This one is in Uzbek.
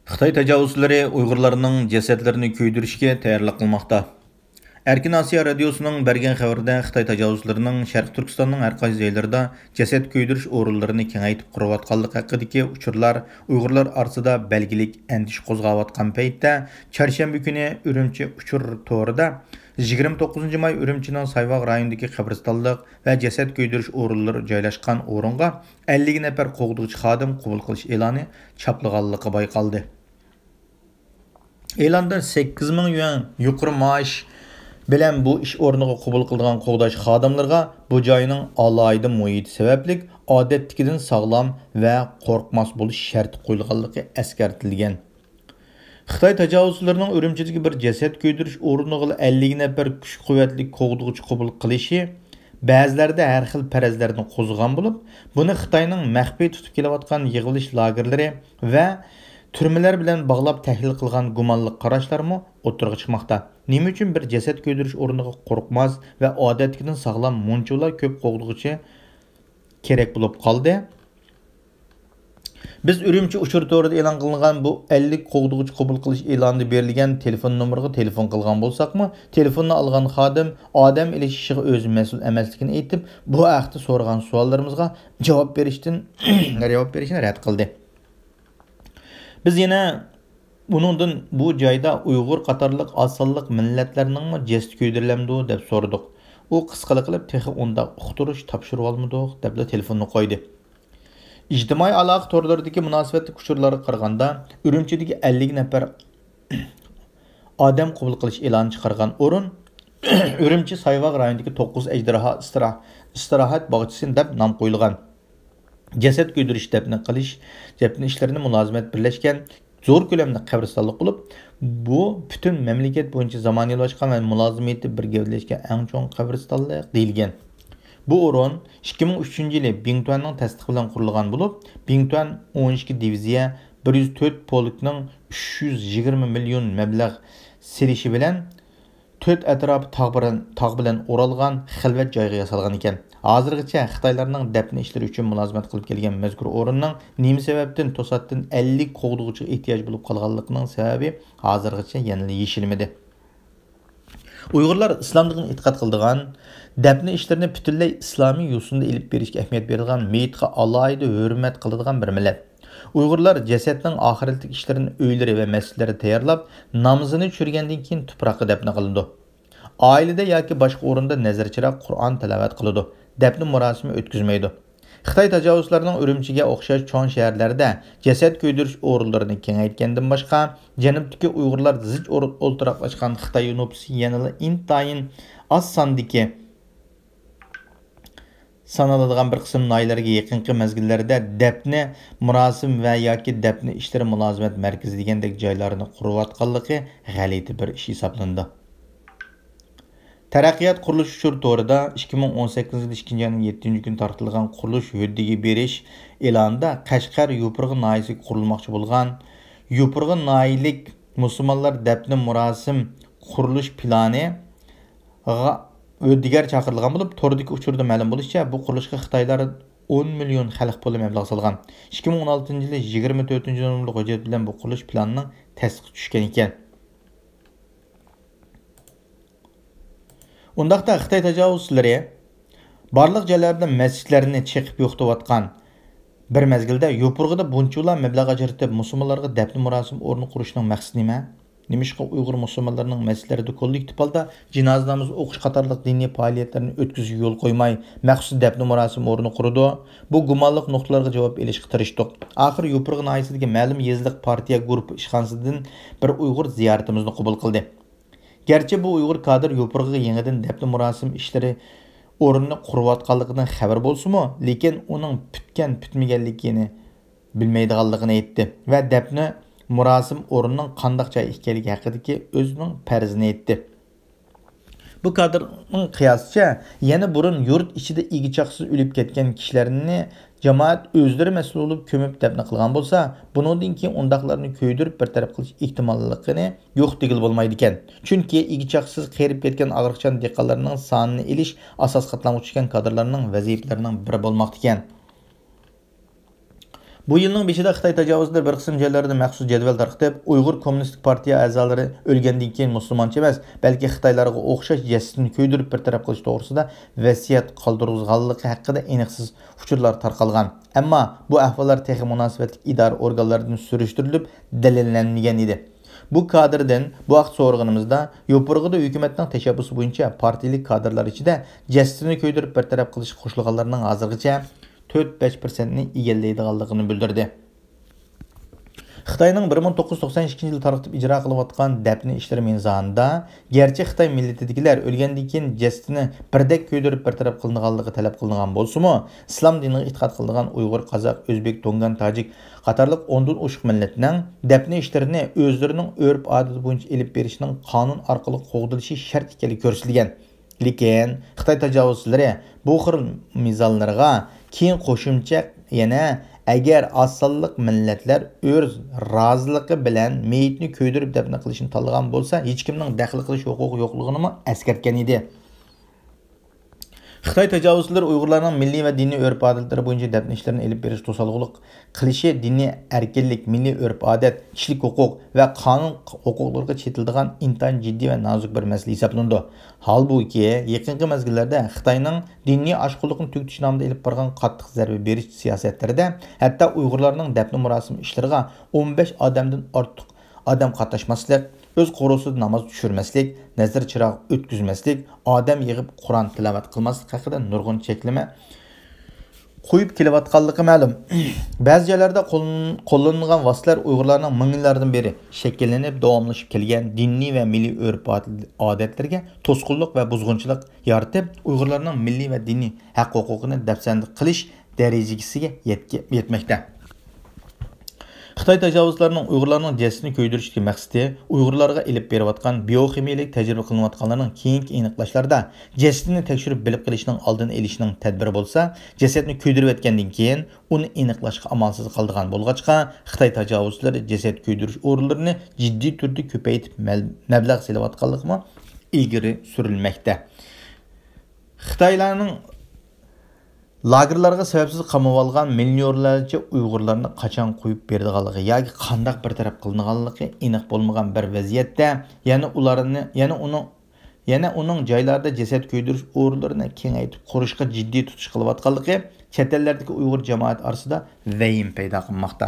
Xitoy tajovuzchilari Uyg'urlarning jasadlarini kuydirishga tayyorlik qilmoqda. Erkin Asiya radiosuning bergan xabarida Xitoy tajovuzchilarining Sharq Turkistonning har qaysi joylarida jasad kuydirish o'rinlarini kengaytib qurayotganligi haqidagi uchurlar Uyg'urlar orasida belgilik andish qo'zg'ayotgan paytda chorshanba kuni Urumchi uchur to'rida 29 may Urumchining Sayvoq rayonidagi qabristonlik va jasad kuydirish o'rinlari joylashgan o'ringa 50 nafar qo'g'duvchi xodim qabul qilish e'loni chopilganligi bayqaldi. E'londa 8 ming yuan yuqori maosh bilan bu ish o'rniga qabul qilgan qo'g'dash xodimlarga bu joyning alohida muhiti sababli odatdagidan sog'lom va qo'rqmas bo'lish sharti qo'yilganligi eskartilgan. Xitoy tajovuzchilarining Urumchidagi bir jasad kuydirish o'rniga 50 nafar kuch quvvatli qo'g'duvchi qabul qilishi ba'zilarda har xil farazlarni qo'zg'agan bo'lib, buni Xitoyning maxfiy tutib kelayotgan yig'ilish lagerlari va turmalar bilan bog'lab tahlil qilgan gumonliq qarashlarmi o'tirg'i chiqmoqda. Nima uchun bir jasad ko'ydirish o'rniga qo'rqmas va odatdagidan sog'lom munchalar ko'p qo'g'dug'ichi kerak bo'lib qoldi? Biz Urumchi uchur to'rida e'lon qilingan bu 50 qo'g'dug'ichi qabul qilish e'lonida berilgan telefon nomeriga telefon qilgan bo'lsakmi, telefonni olgan xodim odam ilishishiga o'zi mas'ul emasligini aytib, bu haqda so'ragan savollarimizga javob berishni rad qildi. Biz yana buningdan bu joyda Uyg'ur qatorliq asonliq millatlarning jasad kuydiriladi deb so'radik. U qisqalik qilib texi unda uqtirish topshirib olmadik deb telefonni qo'ydi. İjtimoiy aloqa torlaridagi munosabatli uchurlarga qaraganda Urumchidagi 50 nafar odam qabul qilish e'loni chiqargan o'rin Urumchi Sayvoq rayonidagi 9 ejderha istirohat bog'chisi deb nom qo'yilgan. Jasad kuydirish dafn ishlarini mulozimat birlashgan zo'r ko'lamda qabristonlik qilib, bu butun mamlakat bo'yicha zamonaviylashgan va mulozimati birgalashgan eng chong qabristonlik deyilgan. Bu o'rin 2003-yili Bingtuanning tasdiqi bilan qurilgan bo'lib, Bingtuan 12 diviziya 104 polkning 320 million mablag' selishi bilan 4 atrofi tog' bilan o'ralgan xilvat joyga yasalgan ekan. Hozirgacha Xitoylarning dafn ishlari uchun mulozimat qilib kelgan mazkur o'rinning nima sababdan to'satdan 50 qo'g'dug'ichiga ehtiyoj bo'lib qolganligining sababi hozirgacha yana yechilmadi. Uyg'urlar islomlikni e'tiqod qiladigan, dafn ishlarini butunlay islomiy yo'sinda ilib berishga ahamiyat berilgan, meyitga alohida hurmat qiladigan bir millat. Uyg'urlar jasadning oxiratlik ishlarini uylari va masjidlarda tayyorlab, namozini tushirgandan keyin tuproqqa dafn qiladi. Oilada yoki boshqa o'rinda nazarchiroq Qur'on tilovat qiladi. Dafn murosimi o'tkazmaydi. Xitoy tajovuzlarining Urumchiga o'xshash cho'ng shaharlarda jasad kuydirish o'rinlarini kengaytgandan boshqa, janubdagi Uyg'urlar zich o'ltiraqlashgan Xitoy nüfusi yanada intayin oz sondagi sanaladigan bir qism noylarga yaqinqi mezgillarda dafni murosim va yoki dafni ishlari mulozimat markazi degandek joylarni qurayotganligi g'alati bir ish hisoblandi. Taraqqiyot qurilish uchur to'rida 2018 yil 2-7 kun tartilgan qurilish huddiga berish e'lonida Qashqar Yupurg'i noyasiga qurilmoqchi bo'lgan Yupurg'i noyalik musulmonlar dafni murosim qurilish plani o'ddigar chaqirilgan bo'lib, to'rdagi uchurda ma'lum bo'lishicha, bu qurilishga Xitoylar 10 million xalq puli mablag' solgan. 2016 yil 24 nomerli hujjat bilan bu qurilish planining tasdiqi tushgan ekan. Undaqda Xitoy tajovuzchilari barliq joylarda masjidlarni chekib yo'qotayotgan bir mezgilda Yopurg'ida bunchalar mablag' ajratib musulmonlarga dafn murosim o'rni qurishning maqsadi nima? Nimishqa Uyg'ur musulmonlarining masjidlarida kollektiv holda jinoza namozi o'qish qatorliq diniy faoliyatlarni o'tkazishga yo'l qo'ymay, maxsus dafn murosim o'rni qurdi. Bu gumonliq nuqtalarga javob berishga tirishdik. Oxir Yopurg'i noyasidagi ma'lum yezliq partiya guruhi ishxonasidan bir Uyg'ur ziyoratimizni qabul qildi. Gerçi bu Uyg'ur kadr Yopurg'iga yangidan dafn murosim ishlari o'rnini qurayotganligidan xabar bo'lsa-mu, lekin uning bitmaganligini bilmaydiganligini aytdi va dafni murosim o'rnining qanday joy ekanligi haqidagi o'zining farzini aytdi. Bu kadrning qiyosicha yana burun yurt ichida igichaqsiz o'lib ketgan kishilarni jamoat o'zlari mas'ul bo'lib ko'mib dafn qilgan bo'lsa, buningdan keyin undaqlarni ko'ydirib bir taraf qilish ehtimolligini yo'q degil bo'lmaydi ekan. Chunki igichaqsiz qerib ketgan og'riqchan dehqonlarning sonini elish asos qatlamga tushgan kadrlarning vazifalarining biri bo'lmoqda ekan. Bu yılning beshida Xitoy tajovuzlari bir qism joylarda maxsus jadval tarqatib, Uyg'ur Kommunistik partiya a'zolari o'lgandan keyin musulmoncha emas, balki Xitoylarga o'xshash jasadini ko'ydirib bir taraf qilish to'g'risida vasiyat qoldirganligi haqida aniqsiz uchurlar tarqalgan. Ammo bu ahvollar texnik munosabatli idora organlaridan surishtirilib, dalillanmagan edi. Bu kadrdan bu vaqt so'rg'inimizda Yopurg'ida hukumatning tashabbusi bo'yicha partiyalik kadrlar ichida jasadini ko'ydirib bir taraf qilish qo'shilganlarning hozirgacha 4-5%ni egallaydiganligini bildirdi. Xitoyning 1992 yil tarqatib ijro qilayotgan dafn ishlari mezonida, garchi Xitoy millatidagilar o'lgandan keyin jasadini birdek ko'ydirib bir taraf qilinganligi talab qilingan bo'lsa-mu, islom diniga e'tiqod qiladigan Uyg'ur, Qozoq, O'zbek, To'ngan, Tojik qatorliq 10 dan oshiq millatning dafn ishlarini o'zlarining urf-odati bo'yicha elib berishining qonun orqali qo'g'dilishi shart ekanligi ko'rsatilgan. Lekin Xitoy tajovuzchilari bu xil mizonlarga keyin qo'shimcha yana agar osonliq millatlar o'z roziligi bilan meyitni ko'ydirib dafn qilishni tanlagan bo'lsa, hech kimning daxl qilish huquqi yo'qligini eskartgan edi. Xitoy tajovuzchilari Uyg'urlarning milliy va diniy urf-odatlari bo'yicha dafn ishlarini elib berish to'salg'ulik qilishi diniy erkinlik, milliy urf-odat, kishilik huquq va qonun huquqlariga chetiladigan intayin jiddiy va nozik bir masala hisoblandi. Holbuki, yaqinqi mezgillarda Xitoyning diniy oshqo'llikni tugutish nomida elib borgan qattiq zarba berish siyosatlarida hatto Uyg'urlarning dafn marosim ishlariga 15 odamdan ortiq odam qatnashmaslik, o'z qo'rosida namoz tushirmaslik, nazar chiroq o'tkazmaslik, odam yig'ib Qur'on tilovat qilmaslik haqida nurg'un cheklama qo'yib kelayotganligi ma'lum. Ba'zi joylarda qo'llanilgan vositalar Uyg'urlarning ming yillardan beri shakllanib, davomlashib kelgan diniy va milliy urf-odatlarga to'sqinlik va buzg'unchilik yaratib, Uyg'urlarning milliy va diniy haq-huquqini dafsanda qilish darajasiga yetmoqda. Xitoy tajovuzlarining Uyg'urlarning jasadini ko'ydirishga maqsadi Uyg'urlarga elib berayotgan biokimiyalik tajriba qilinayotganlarning keyingi aniqlashlarda jasadini tekshirib bilib qilishning oldini olishning tadbiri bo'lsa, jasadni ko'ydirib etgandan keyin uni aniqlashga amalsiz qoldigan bo'lg'achqa, Xitoy tajovuzchilari jasad ko'ydirish o'rinlarini jiddiy turda ko'paytirib mablag' solayotganligi ilgari surilmoqda. Xitoylarning lagerlarga sebepsiz qamab olgan millionlarcha Uyg'urlarni qachon qo'yib berdiganligi yoki qanday bir taraf qilinganligi aniq bo'lmagan bir vaziyatda, yana uning joylarda jasad ko'ydirish o'rinlarini kengaytirib qurishga jiddiy tutish qilayotganligi chet ellardagi Uyg'ur jamoat orasida vahim paydo qilmoqda.